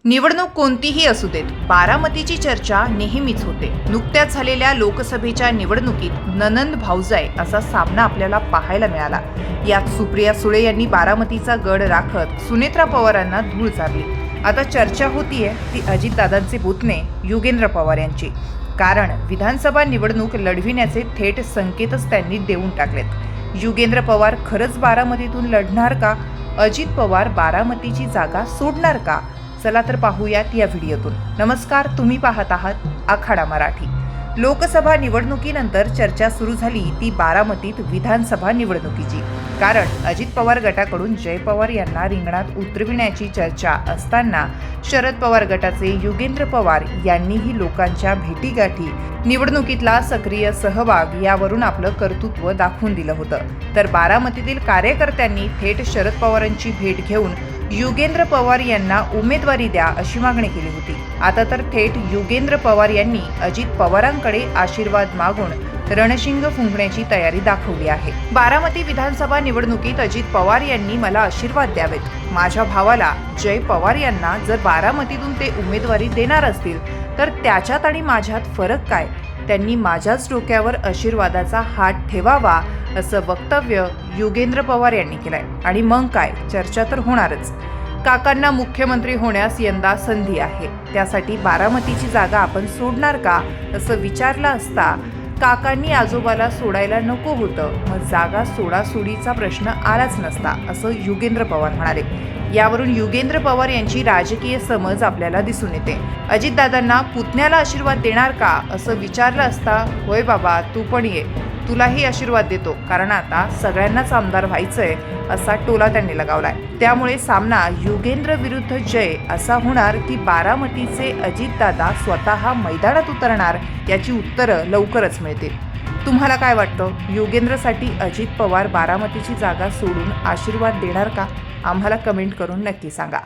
निवडणूक कोणतीही असू देत, बारामतीची चर्चा नेहमीच होते. नुकत्याच झालेल्या लोकसभेच्या निवडणुकीत ननंद भाऊजाई असा सामना आपल्याला पाहायला मिळाला. यात सुप्रिया सुळे यांनी बारामतीचा गड राखत सुनेत्रा पवारांना धूळ चारली. आता चर्चा होतीये ती अजितदादांचे पुतणे युगेंद्र पवार यांची. कारण विधानसभा निवडणूक लढविण्याचे थेट संकेतच त्यांनी देऊन टाकलेत. युगेंद्र पवार खरंच बारामतीतून लढणार का? अजित पवार बारामतीची जागा सोडणार का? चला तर पाहूयात या व्हिडिओतून. नमस्कार, तुम्ही पाहत आहात आखाडा मराठी. लोकसभा निवडणुकीनंतर चर्चा सुरू झाली ती बारामतीत विधानसभा निवडणुकीची. कारण अजित पवार गटाकडून जय पवार यांना रिंगणात उतरविण्याची चर्चा असताना शरद पवार गटाचे युगेंद्र पवार यांनीही लोकांच्या भेटीगाठी, निवडणुकीतला सक्रिय सहभाग यावरून आपलं कर्तृत्व दाखवून दिलं होतं. तर बारामतीतील कार्यकर्त्यांनी थेट शरद पवारांची भेट घेऊन युगेंद्र पवार यांना उमेदवारी द्या अशी मागणी केली होती. आता तर थेट युगेंद्र पवार यांनी अजित पवारांकडे आशीर्वाद मागून रणशिंग फुंकण्याची तयारी दाखवली आहे. बारामती विधानसभा निवडणुकीत अजित पवार यांनी मला आशीर्वाद द्यावेत. माझ्या भावाला जय पवार यांना जर बारामतीतून ते उमेदवारी देणार असतील तर त्याच्यात आणि माझ्यात फरक काय? त्यांनी माझ्याच डोक्यावर आशीर्वादाचा हात ठेवावा असं वक्तव्य युगेंद्र पवार यांनी केलंय. आणि मग काय, चर्चा तर होणारच. काकांना मुख्यमंत्री होण्यास यंदा संधी आहे, त्यासाठी बारामतीची जागा आपण सोडणार का असं विचारलं असता काकांनी आजोबाला सोडायला नको होतं, मग जागा सोडासोडीचा प्रश्न आलाच नसता असं युगेंद्र पवार म्हणाले. यावरून युगेंद्र पवार यांची राजकीय समज आपल्याला दिसून येते. अजितदादांना पुतण्याला आशीर्वाद देणार का असं विचारलं असता, होय बाबा तू पण ये, तुलाही आशीर्वाद देतो, कारण आता सगळ्यांनाच आमदार व्हायचंय असा टोला त्यांनी लगावलाय. त्यामुळे सामना युगेंद्र विरुद्ध जय असा होणार की बारामतीचे अजितदादा स्वतः मैदानात उतरणार याची उत्तरं लवकरच मिळतील. तुम्हाला काय वाटतं? युगेंद्रसाठी अजित पवार बारामतीची जागा सोडून आशीर्वाद देणार का? आम्हाला कमेंट करून नक्की सांगा.